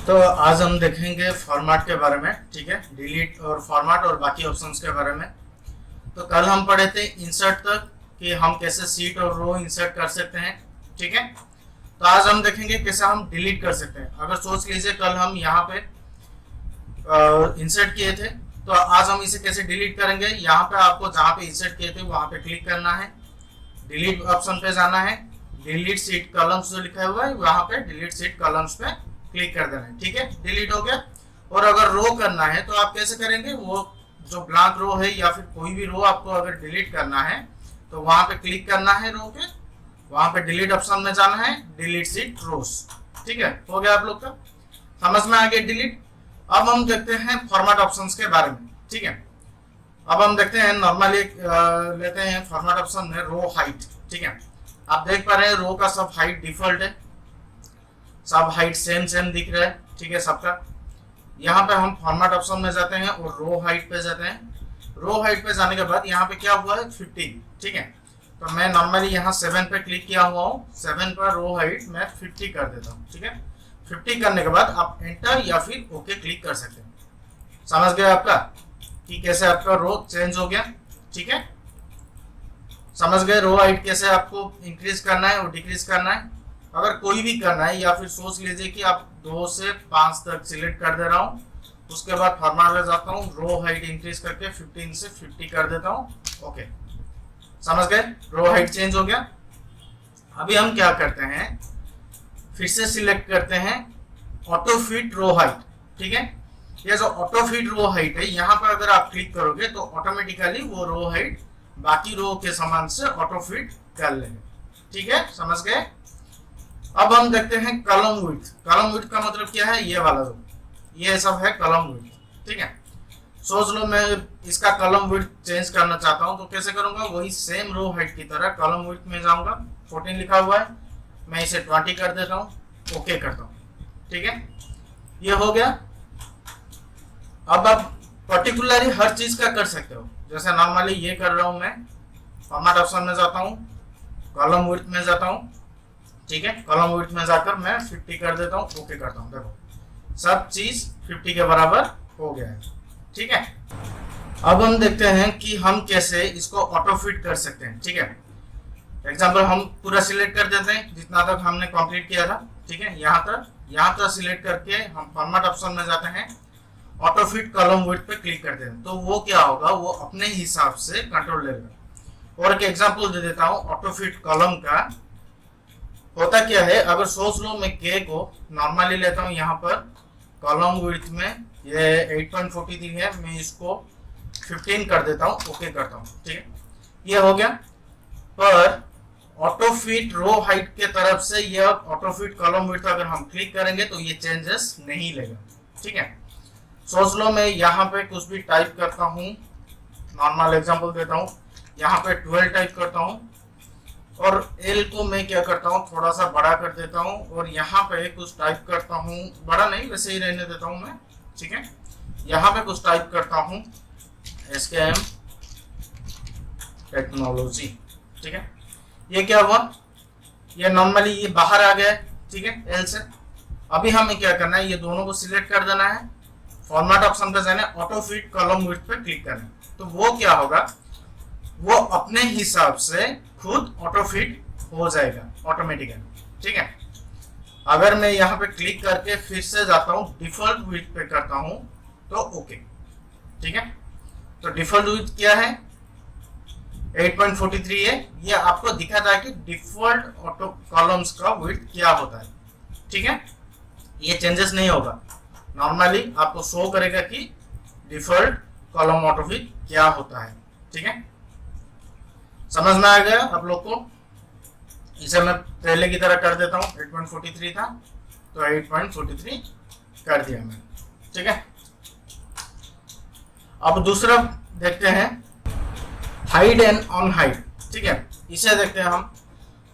तो आज हम देखेंगे फॉर्मेट के बारे में, ठीक है, डिलीट और फॉर्मेट और बाकी ऑप्शंस के बारे में। तो कल हम पढ़े थे इंसर्ट तक कि हम कैसे सीट और रो इंसर्ट कर सकते हैं, ठीक है। तो आज हम देखेंगे कैसे हम डिलीट कर सकते हैं। अगर सोच लीजिए कल हम यहाँ पे इंसर्ट किए थे, तो आज हम इसे कैसे डिलीट करेंगे। यहाँ पे आपको जहाँ पे इंसर्ट किए थे वहां पे क्लिक करना है, डिलीट ऑप्शन पे जाना है, डिलीट सीट कॉलम्स जो लिखा हुआ है वहां पे डिलीट सीट कॉलम्स पे क्लिक कर देना है, ठीक है। डिलीट हो गया। और अगर रो करना है तो आप कैसे करेंगे, वो जो ब्लैंक रो है या फिर कोई भी रो आपको अगर डिलीट करना है तो वहां पे क्लिक करना है रो के, वहां पे डिलीट ऑप्शन में जाना है, डिलीट सीट रोज, ठीक है। हो गया आप लोग का, समझ में आ गया डिलीट। अब हम देखते हैं फॉर्मेट ऑप्शंस के बारे में, ठीक है। अब हम देखते हैं नॉर्मली लेते हैं फॉर्मेट ऑप्शन में रो हाइट, ठीक है। आप देख पा रहे हैं रो का सब हाइट डिफॉल्ट है, सब हाइट सेम दिख रहा है, ठीक है सबका। यहाँ पे हम फॉर्मेट ऑप्शन में जाते हैं और रो हाइट पे जाते हैं। रो हाइट पे जाने के बाद यहाँ पे क्या हुआ है 50, ठीक है। तो मैं नॉर्मली यहाँ 7 पे क्लिक किया हुआ हूँ, 7 पर रो हाइट मैं 50 कर देता हूँ, ठीक है। 50 करने के बाद आप एंटर या फिर ओके क्लिक कर सकते हैं। समझ गए आपका कि कैसे आपका रो चेंज हो गया, ठीक है। समझ गए रो हाइट कैसे आपको इंक्रीज करना है और डिक्रीज करना है। अगर कोई भी करना है या फिर सोच लीजिए कि आप 2 से 5 तक सिलेक्ट कर दे रहा हूँ, उसके बाद फॉर्मेट में जाता हूँ, रो हाइट इंक्रीज करके 15 से 50 कर देता हूँ, ओके। समझ गए रो हाइट चेंज हो गया। अभी हम क्या करते हैं, फिर से सिलेक्ट करते हैं ऑटो फिट रो हाइट, ठीक है। ये जो ऑटो फिट रो हाइट है यहाँ पर अगर आप क्लिक करोगे तो ऑटोमेटिकली वो रो हाइट बाकी रो के समान से ऑटो फिट कर लेंगे, ठीक है। समझ गए। अब हम देखते हैं कॉलम विड्थ। कॉलम विड्थ का मतलब क्या है, ये वाला रो, ये सब है कॉलम विड्थ, ठीक है। सोच लो मैं इसका कॉलम विड्थ चेंज करना चाहता हूं तो कैसे करूंगा, वही सेम रो हाइट की तरह कॉलम विड्थ में जाऊंगा, 14 लिखा हुआ है, मैं इसे 20 कर देता हूं, ओके करता हूं, ठीक है। ये हो गया। अब आप पर्टिकुलरली हर चीज का कर सकते हो, जैसे नॉर्मली ये कर रहा हूं मैं, फॉर्मेट ऑप्शन में जाता हूं, कॉलम विड्थ में जाता हूं, ठीक है। कॉलम विड्थ में जाकर मैं 50 कर देता हूं, ओके करता हूं। देखो सब चीज 50 के बराबर हो गया है, ठीक है। अब हम देखते हैं कि हम कैसे इसको ऑटो फिट कर सकते हैं, ठीक है। एग्जांपल हम पूरा सिलेक्ट कर देते हैं जितना तक हमने कंप्लीट किया था, ठीक है। यहाँ तक सिलेक्ट करके हम फॉर्मेट ऑप्शन में जाते हैं, ऑटो फिट कॉलम विड्थ पे क्लिक करते हैं, तो वो क्या होगा, वो अपने हिसाब से कंट्रोल लेगा। और एक एग्जांपल दे देता हूँ ऑटो फिट कॉलम का। होता क्या है, अगर सोच लो मैं के को नॉर्मली लेता हूँ, यहाँ पर कॉलम विड्थ में ये 8.43 है, मैं इसको 15 कर देता हूँ, ओके करता हूँ, ठीक है। ये हो गया। पर ऑटो फिट रो हाइट के तरफ से ये ऑटो फिट कॉलम विड्थ अगर हम क्लिक करेंगे तो ये चेंजेस नहीं लेगा, ठीक है। सोच लो मैं यहाँ पे कुछ भी टाइप करता हूँ, नॉर्मल एग्जांपल देता हूँ, यहाँ पे 12 टाइप करता हूँ और एल को मैं क्या करता हूँ थोड़ा सा बड़ा कर देता हूँ और यहाँ पे कुछ टाइप करता हूँ, बड़ा नहीं वैसे ही रहने देता हूँ मैं, ठीक है। यहाँ पे कुछ टाइप करता हूँ SKM टेक्नोलॉजी, ठीक है। ये क्या हुआ, ये नॉर्मली ये बाहर आ गया, ठीक है, एल से। अभी हमें क्या करना है, ये दोनों को सिलेक्ट कर देना है, फॉर्मेट ऑप्शन पे जाना है, ऑटो फिट कॉलम विड्थ पे क्लिक करना है, तो वो क्या होगा, वो अपने हिसाब से खुद ऑटो फिट हो जाएगा ऑटोमेटिकली, ठीक है। अगर मैं यहाँ पे क्लिक करके फिर से जाता हूँ डिफॉल्ट विड्थ पे करता हूँ तो ओके, ठीक है। तो डिफॉल्ट विड्थ क्या है 8.43 है, ये आपको दिखाता है कि डिफॉल्ट ऑटो कॉलम्स का विड्थ क्या होता है, ठीक है। ये चेंजेस नहीं होगा, नॉर्मली आपको शो करेगा कि डिफॉल्ट कॉलम ऑटो फिट क्या होता है, ठीक है। समझ में आ गया आप लोग को। इसे मैं पहले की तरह कर देता हूँ, 8.43 था तो 8.43 कर दिया मैंने, ठीक है। अब दूसरा देखते हैं हाइड एंड ऑन हाइड, ठीक है। इसे देखते हैं हम।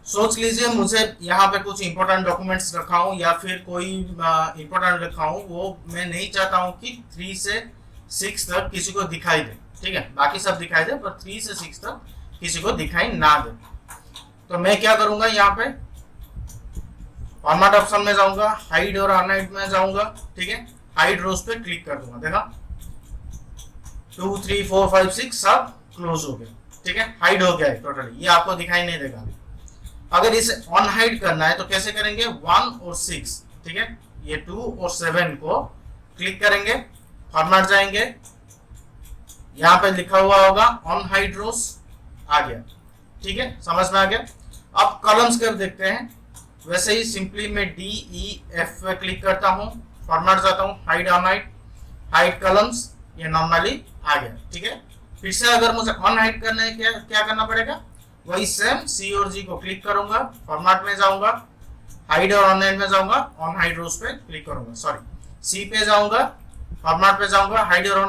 सोच लीजिए मुझे यहाँ पे कुछ इंपॉर्टेंट डॉक्यूमेंट्स रखा हूँ या फिर कोई इंपॉर्टेंट रखा हूँ, वो मैं नहीं चाहता हूँ कि 3 से 6 तक किसी को दिखाई दे, ठीक है। बाकी सब दिखाई दे पर 3 से 6 तक किसी को दिखाई ना दे। तो मैं क्या करूंगा, यहाँ पे फॉर्मेट ऑप्शन में जाऊंगा, हाइड और अनहाइड में जाऊंगा, ठीक है, हाइड रोज पे क्लिक कर दूंगा, देखा 2 3 4 5 6 सब क्लोज हो गए, ठीक है, हाइड हो गया है टोटली, ये आपको दिखाई नहीं देगा। अगर इसे ऑन हाइड करना है तो कैसे करेंगे, 1 और 6, ठीक है, ये 2 और 7 को क्लिक करेंगे, फॉर्मेट जाएंगे, यहाँ पे लिखा हुआ होगा ऑन हाइड रोज, आ गया, ठीक है, समझ में आ गया। अब कॉलम्स कर देखते हैं, वैसे ही सिंपली मैं DEF पे क्लिक करता हूँ, फॉर्मेट जाता हूँ, hide on hide, hide columns, ये नॉर्मली आ गया, ठीक है। फिर से अगर मुझे ऑन हाइड करना है, क्या करना पड़ेगा, वही सेम C और G को क्लिक करूंगा, फॉर्मेट में जाऊंगा, हाइड और ऑन हाइड में जाऊंगा, ऑन हाइड रोज पे क्लिक करूंगा, सॉरी C पे जाऊंगा, फॉर्मेट पे जाऊंगा, हाइड और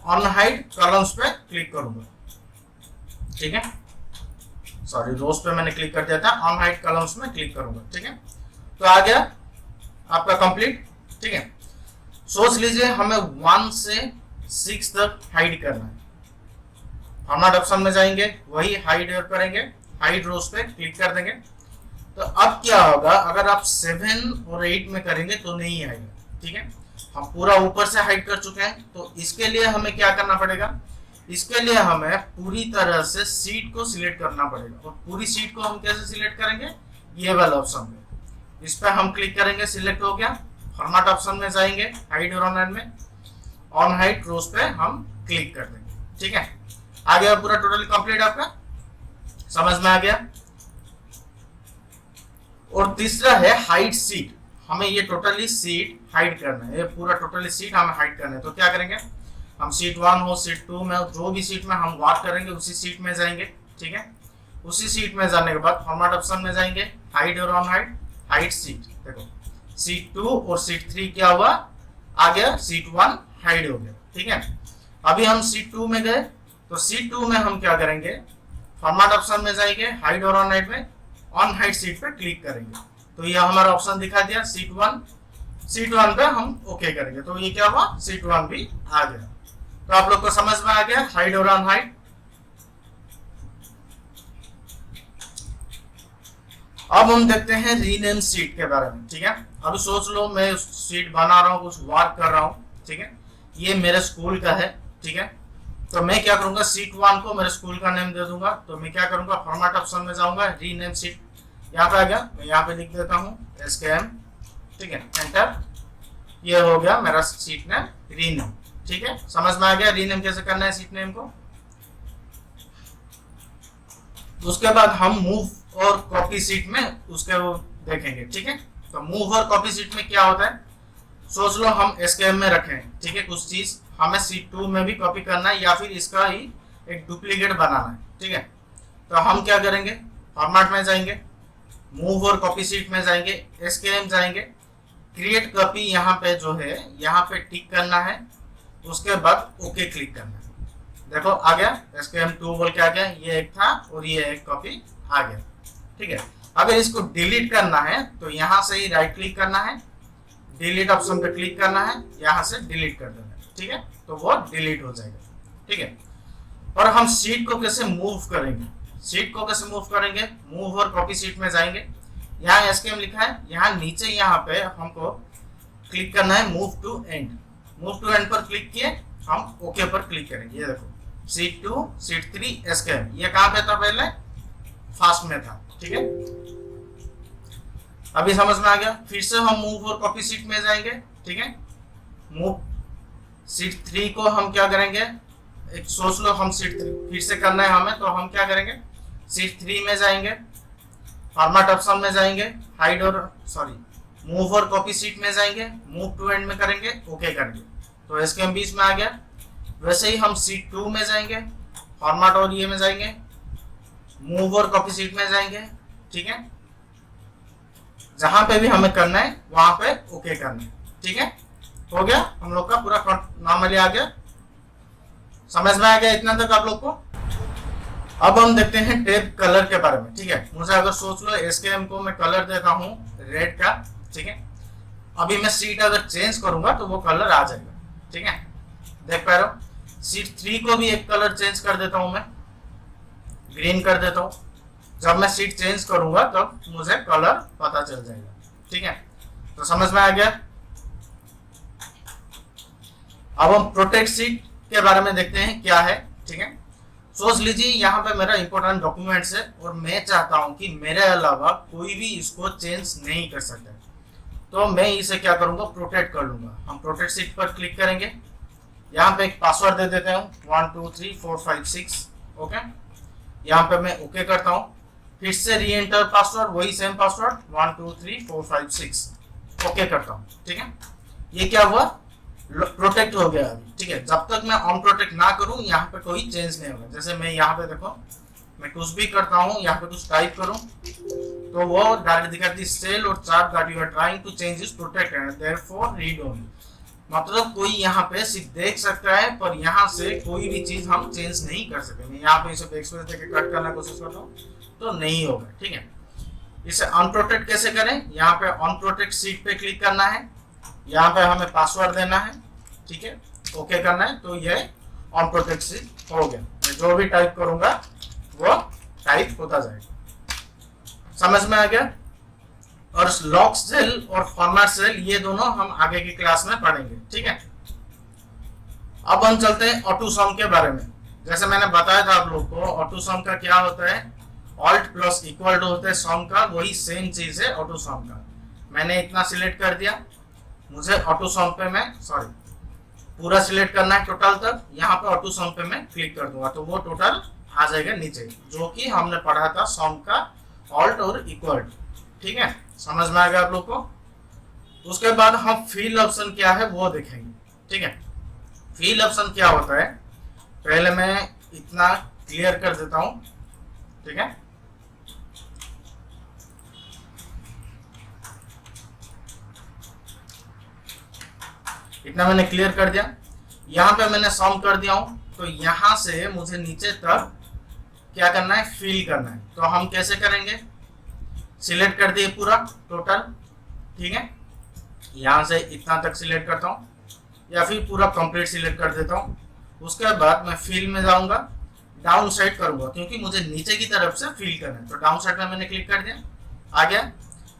ऑन हाइड कॉलम्स पे क्लिक करूंगा, ठीक है, सॉरी रोज पे मैंने क्लिक कर दिया था, ऑन हाइड कॉलम्स में क्लिक करूंगा, ठीक है। तो आ गया आपका कंप्लीट, ठीक है। सोच लीजिए हमें 1 से 6 तक हाइड करना है, फॉर्मेट ऑप्शन में जाएंगे, वही हाइड करेंगे, हाइड रोज पे क्लिक कर देंगे। तो अब क्या होगा, अगर आप 7 और 8 में करेंगे तो नहीं आएगा, ठीक है, हम पूरा ऊपर से हाइड कर चुके हैं। तो इसके लिए हमें क्या करना पड़ेगा, इसके लिए हमें पूरी तरह से सीट को सिलेक्ट करना पड़ेगा, और पूरी सीट को हम कैसे सिलेक्ट करेंगे, ये वाला ऑप्शन में, इस पर हम क्लिक करेंगे, सिलेक्ट हो गया, फॉर्मेट ऑप्शन में जाएंगे, हाइड और ऑन हाइड में, ऑन हाइड रोज पे हम क्लिक कर देंगे, ठीक है। आ गया पूरा टोटली कंप्लीट, आपका समझ में आ गया। और तीसरा है हाइड सीट, हमें ये टोटली सीट हाइड करना है, ये पूरा टोटली सीट हमें हाइड करना है। तो क्या करेंगे, हम सीट 1 हो सीट 2 में, जो भी सीट में हम वर्क करेंगे उसी सीट में जाएंगे, ठीक है। उसी सीट में जाने के बाद फॉर्मेट ऑप्शन में जाएंगे, हाइड और ऑन हाइड, हाइड सीट, देखो सीट 2 और सीट 3 क्या हुआ, आ गया, सीट 1 हाइड हो गया, ठीक है। अभी हम सीट 2 में गए, तो सीट 2 में हम क्या करेंगे, फॉर्मेट ऑप्शन में जाएंगे, हाइड और ऑन हाइड में, ऑन हाइड सीट पे क्लिक करेंगे, तो ये हमारा ऑप्शन दिखा दिया सीट 1 पे हम ओके करेंगे, तो ये क्या हुआ, सीट 1 भी आ गया। तो आप लोग को समझ में आ गया हाइड और ऑन हाइड। अब हम देखते हैं रीनेम सीट के बारे में, ठीक है। अभी सोच लो मैं सीट बना रहा हूँ, कुछ वर्क कर रहा हूँ, ठीक है, ये मेरे स्कूल का है, ठीक है। तो मैं क्या करूंगा, सीट 1 को मेरे स्कूल का नेम दे दूंगा। तो मैं क्या करूंगा, फॉर्मेट ऑप्शन में जाऊंगा, रीनेम सीट, यहाँ पे आ गया, मैं यहाँ पे लिख देता हूँ SKM, ठीक है, एंटर, ये हो गया मेरा सीट नेम रीनेम, ठीक है। समझ में आ गया रीनेम कैसे करना है सीट नेम को। उसके बाद हम मूव और कॉपी सीट में उसके वो देखेंगे, ठीक है। तो मूव और कॉपी सीट में क्या होता है, सोच लो हम SKM में रखें, ठीक है, कुछ चीज हमें सीट 2 में भी कॉपी करना है, या फिर इसका ही एक डुप्लीकेट बनाना है, ठीक है। तो हम क्या करेंगे, फॉर्मेट में जाएंगे, मूव और कॉपी सीट में जाएंगे, SKM जाएंगे, क्रिएट कॉपी यहाँ पे जो है यहाँ पे टिक करना है, उसके बाद ओके क्लिक करना है। देखो आ गया, SKM 2 बोल के आ गया, ये एक था और ये एक कॉपी आ गया, ठीक है। अगर इसको डिलीट करना है तो यहाँ से ही राइट क्लिक करना है, डिलीट ऑप्शन पे क्लिक करना है, यहाँ से डिलीट कर देना है, ठीक है, तो वो डिलीट हो जाएगा, ठीक है। और हम सीट को कैसे मूव करेंगे, सीट को कैसे मूव करेंगे, मूव और कॉपी सीट में जाएंगे, यहाँ SKM लिखा है, यहाँ नीचे यहाँ पे हमको क्लिक करना है move to end, move to end पर क्लिक किए, हम ओके पर क्लिक करेंगे। ये देखो सीट 2 सीट 3 SKM, ये कहाँ पे था, पहले फास्ट में था, ठीक है। अभी समझ में आ गया। फिर से हम मूव और कॉपी सीट में जाएंगे, ठीक है। मूव सीट 3 को हम क्या करेंगे, एक सोच लो हम सीट 3 फिर से करना है हमें, तो हम क्या करेंगे, सीट 3 में जाएंगे, फॉर्मेट ऑप्शन में जाएंगे, हाइड और सॉरी मूव और कॉपी सीट में जाएंगे, मूव टू एंड में करेंगे, ओके करेंगे, तो SKM 20 में आ गया। वैसे ही हम सीट 2 में जाएंगे, फॉर्मेट और ये में जाएंगे, मूव और कॉपी सीट में जाएंगे, ठीक है। जहां पे भी हमें करना है वहां पे ओके करना है, ठीक है। हो गया हम लोग का पूरा नॉर्मली आ गया, समझ में आ गया इतना तक आप लोग को। अब हम देखते हैं टैब कलर के बारे में, ठीक है। मुझे अगर सोच लो SKM को मैं कलर देता हूँ रेड का, ठीक है। अभी मैं सीट अगर चेंज करूंगा तो वो कलर आ जाएगा, ठीक है, देख पा रहे हो। सीट 3 को भी एक कलर चेंज कर देता हूं, मैं ग्रीन कर देता हूं। जब मैं सीट चेंज करूंगा तब मुझे कलर पता चल जाएगा, ठीक है। तो समझ में आ गया अब हम प्रोटेक्ट सीट के बारे में देखते हैं क्या है। ठीक है, सोच लीजिए यहाँ पे मेरा इंपॉर्टेंट डॉक्यूमेंट्स है और मैं चाहता हूँ कि मेरे अलावा कोई भी इसको चेंज नहीं कर सकता, तो मैं इसे क्या करूंगा, प्रोटेक्ट कर लूंगा। हम प्रोटेक्ट सीट पर क्लिक करेंगे, यहाँ पे एक पासवर्ड दे देते हूँ 1 2 3 4 5 6। ओके, यहाँ पे मैं ओके करता हूँ, फिर से री एंटर पासवर्ड, वही सेम पासवर्ड 1 2 3 4 5 6, ओके करता हूँ। ठीक है, ये क्या हुआ, प्रोटेक्ट हो गया अभी। ठीक है, जब तक मैं ऑन प्रोटेक्ट ना करूं यहाँ पे कोई चेंज नहीं होगा। जैसे मैं यहाँ पे देखो, मैं कुछ भी करता हूँ, यहाँ पे कुछ टाइप करूं तो वो डायरेक्ट दिखाती सेल और chart that you are trying to change is protected and therefore read only. मतलब कोई यहाँ पे सिर्फ देख सकता है, पर यहाँ से कोई भी चीज हम चेंज नहीं कर सकते। मैं यहाँ पे इसे बैकस्पेस देके कट करने की कोशिश करता हूँ तो नहीं होगा। ठीक है, इसे अनप्रोटेक्ट कैसे करें, यहाँ पे अनप्रोटेक्ट सीट पे क्लिक करना है, यहाँ पे हमें पासवर्ड देना है। ठीक है, ओके करना है, तो ये ऑन प्रोटेक्ट सीट हो गया। मैं जो भी टाइप करूंगा वो टाइप होता जाएगा। समझ में आ गया। और लॉक सेल और फॉर्मेट सेल ये दोनों हम आगे की क्लास में पढ़ेंगे। ठीक है, अब हम चलते हैं ऑटो सम के बारे में। जैसे मैंने बताया था आप लोग को, ऑटो सम का क्या होता है, ऑल्ट प्लस इक्वल टू होता है सम का, वही सेम चीज है ऑटो सम का। मैंने इतना सिलेक्ट कर दिया, मुझे ऑटो सम पे मैं पूरा सिलेक्ट करना है टोटल तक, यहाँ पे ऑटो सम पे मैं क्लिक कर दूंगा तो वो टोटल आ जाएगा नीचे, जो कि हमने पढ़ा था सम का ऑल्ट और इक्वल। ठीक है, समझ में आ गया आप लोग को। उसके बाद हम फिल ऑप्शन क्या है वो देखेंगे। ठीक है, फिल ऑप्शन क्या होता है, पहले मैं इतना क्लियर कर देता हूं। ठीक है, इतना मैंने क्लियर कर दिया, यहाँ पे मैंने सम कर दिया हूं, तो यहाँ से मुझे नीचे तक क्या करना है, फिल करना है। तो हम कैसे करेंगे, सिलेक्ट कर दिए पूरा टोटल। ठीक है, यहाँ से इतना तक सिलेक्ट करता हूँ या फिर पूरा कंप्लीट सिलेक्ट कर देता हूँ। उसके बाद मैं फिल में जाऊंगा, डाउन साइड करूंगा क्योंकि मुझे नीचे की तरफ से फिल करना है, तो डाउन साइड में मैंने क्लिक कर दिया, आ गया।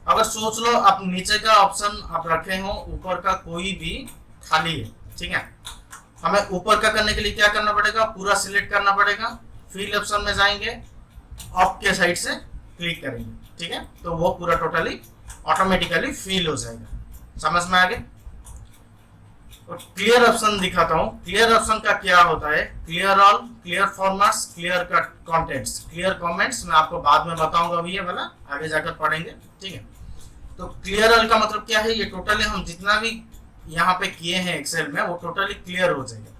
अगर सोच लो आप नीचे का ऑप्शन आप रखे हो, ऊपर का कोई भी खाली है। ठीक है, हमें ऊपर का करने के लिए क्या करना पड़ेगा, पूरा सिलेक्ट करना पड़ेगा, फिल ऑप्शन में जाएंगे, अप के साइड से क्लिक करेंगे। ठीक है, तो वो पूरा टोटली ऑटोमेटिकली फिल हो जाएगा। समझ में आ गया। और क्लियर ऑप्शन दिखाता हूँ। क्लियर ऑप्शन का क्या होता है, clear all, clear formats, clear contents, clear comments, मैं आपको बाद में बताऊंगा, अभी ये वाला आगे जाकर पढ़ेंगे। ठीक है, तो क्लियर ऑल का मतलब क्या है, ये टोटली हम जितना भी यहाँ पे किए हैं एक्सेल में वो टोटली क्लियर हो जाएगा।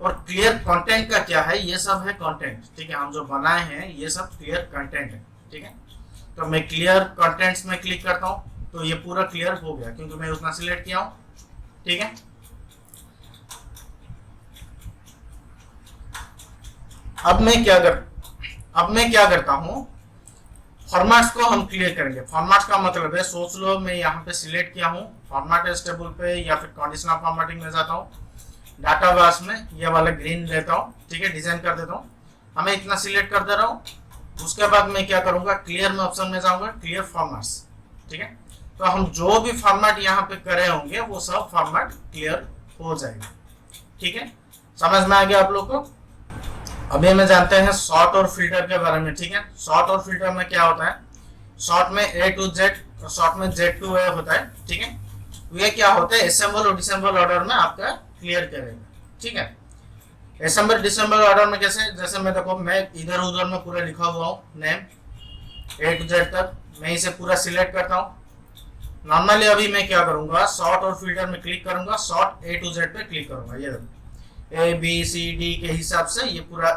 और क्लियर कंटेंट का क्या है, ये सब है कंटेंट। ठीक है, हम जो बनाए हैं ये सब क्लियर कंटेंट है। ठीक है, तो मैं क्लियर कंटेंट्स में क्लिक करता हूँ तो ये पूरा क्लियर हो गया क्योंकि मैं उतना सिलेक्ट किया हूँ। ठीक है, अब मैं क्या करता हूँ, फॉर्मेट्स को हम क्लियर करेंगे। फॉर्मेट्स का मतलब है, सोच लो मैं यहाँ पे सिलेक्ट किया हूँ, फॉर्मेट एज टेबल पे या फिर कंडीशनल फॉर्मेटिंग में जाता हूँ, डाटा बेस में ये वाला ग्रीन लेता हूँ। ठीक है, डिजाइन कर देता हूँ, हमें इतना सिलेक्ट कर दे रहा हूँ। उसके बाद मैं क्या करूंगा, क्लियर में ऑप्शन में जाऊंगा, क्लियर फॉर्मेट्स। ठीक है, तो हम जो भी फॉर्मेट यहाँ पे करे होंगे वो सब फॉर्मेट क्लियर हो जाएगा। ठीक है, समझ में आ गया आप लोग को। अभी हमें जानते हैं सॉर्ट और फिल्टर के बारे में। ठीक है, सॉर्ट और फिल्टर में क्या होता है, सॉर्ट में A to Z और सॉर्ट में Z to A होता है। ठीक है, ये क्या होता है, असेंबल और डिसेंबल ऑर्डर में आपका क्लियर करेगा। ठीक है, असेंबल डिसेंबल ऑर्डर में कैसे, जैसे मैं देखो मैं इधर उधर में पूरा लिखा हुआ हूँ नेम A to Z तक, मैं इसे पूरा सिलेक्ट करता हूँ। नॉर्मली अभी मैं क्या करूंगा, सॉर्ट और फिल्टर में क्लिक करूंगा, सॉर्ट A to Z पे क्लिक करूंगा, ये देखो A B C D के हिसाब से ये पूरा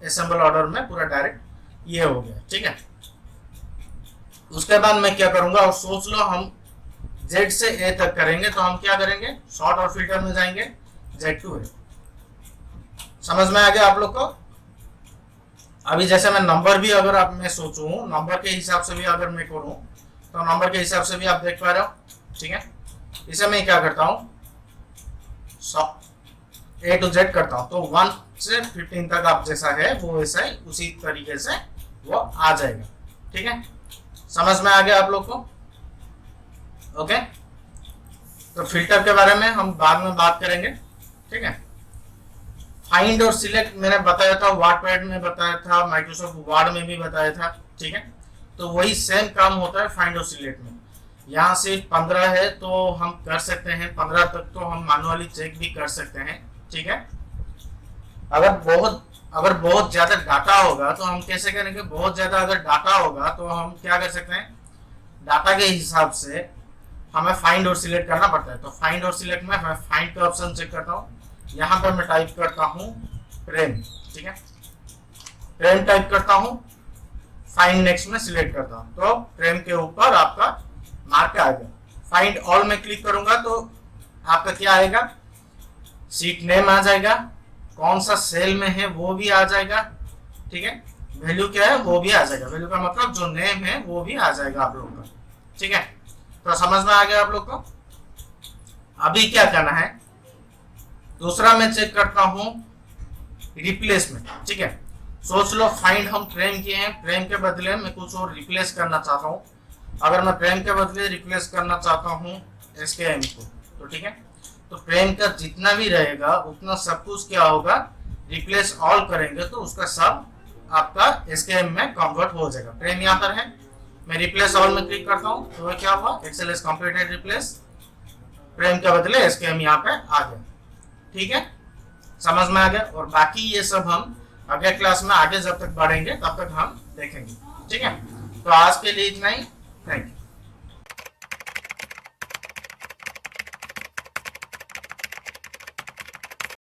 असेंबल ऑर्डर में पूरा डायरेक्ट ये हो गया। ठीक है, उसके बाद मैं क्या करूंगा, और सोच लो हम Z से A तक करेंगे तो हम क्या करेंगे, सॉर्ट और फिल्टर में जाएंगे, Z to A। समझ में आ गया आप लोग को। अभी जैसे मैं नंबर भी अगर आप मैं सोचूं, नंबर के हिसाब से भी अगर मैं करूं तो नंबर के हिसाब से भी आप देख पा रहे हो। ठीक है, इसे मैं क्या करता हूं, A to Z करता हूं, तो 1 से 15 तक आप जैसा है वो वैसा ही उसी तरीके से वो आ जाएगा। ठीक है, समझ में आ गया आप लोग को। ओके, तो फिल्टर के बारे में हम बाद में बात करेंगे। ठीक है। फाइंड और सिलेक्ट मैंने बताया था, वाटपैड में बताया था, माइक्रोसॉफ्ट वर्ड में भी बताया था, ठीक है। तो वही सेम काम होता है फाइंड और सिलेक्ट में। यहाँ से 15 है तो हम कर सकते हैं 15 तक, तो हम मैनुअली चेक भी कर सकते हैं, ठीक है। अगर बहुत ज्यादा डाटा होगा तो हम कैसे करेंगे, बहुत ज्यादा अगर डाटा होगा तो हम क्या कर सकते हैं, डाटा के हिसाब से हमें फाइंड और सिलेक्ट करना पड़ता है। तो फाइंड और सिलेक्ट में मैं फाइंड का ऑप्शन चेक करता हूँ, यहाँ पर मैं टाइप करता हूँ प्रेम, ठीक है। प्रेम टाइप करता हूँ, फाइंड नेक्स्ट में सिलेक्ट करता हूँ, तो प्रेम के ऊपर आपका मार्क आ गया। फाइंड ऑल में क्लिक करूंगा तो आपका क्या आएगा, सीट नेम आ जाएगा, कौन सा सेल में है वो भी आ जाएगा, ठीक है। वैल्यू क्या है वो भी आ जाएगा, वैल्यू का मतलब जो नेम है वो भी आ जाएगा आप लोग का, ठीक है। तो समझ में आ गया आप लोग को। अभी क्या करना है, दूसरा मैं चेक करता हूं रिप्लेस में, ठीक है। सोच लो फाइंड हम प्रेम किए हैं, प्रेम के बदले मैं कुछ और रिप्लेस करना चाहता हूं। अगर मैं प्रेम के बदले रिप्लेस करना चाहता हूं एसकेएम को, तो ठीक है, तो प्रेम का जितना भी रहेगा उतना सब कुछ क्या होगा, रिप्लेस ऑल करेंगे तो उसका सब आपका एसकेएम में कन्वर्ट हो जाएगा। प्रेम यहाँ पर है, मैं रिप्लेस ऑल में क्लिक करता हूँ तो क्या हुआ, एक्सेल इज कंप्लीटेड रिप्लेस, प्रेम के बदले एसकेएम यहाँ पे आ गया, ठीक है। समझ में आ गया। और बाकी ये सब हम अगले क्लास में आगे जब तक बढ़ेंगे तब तक हम देखेंगे, ठीक है। तो आज के लिए इतना ही, थैंक यू।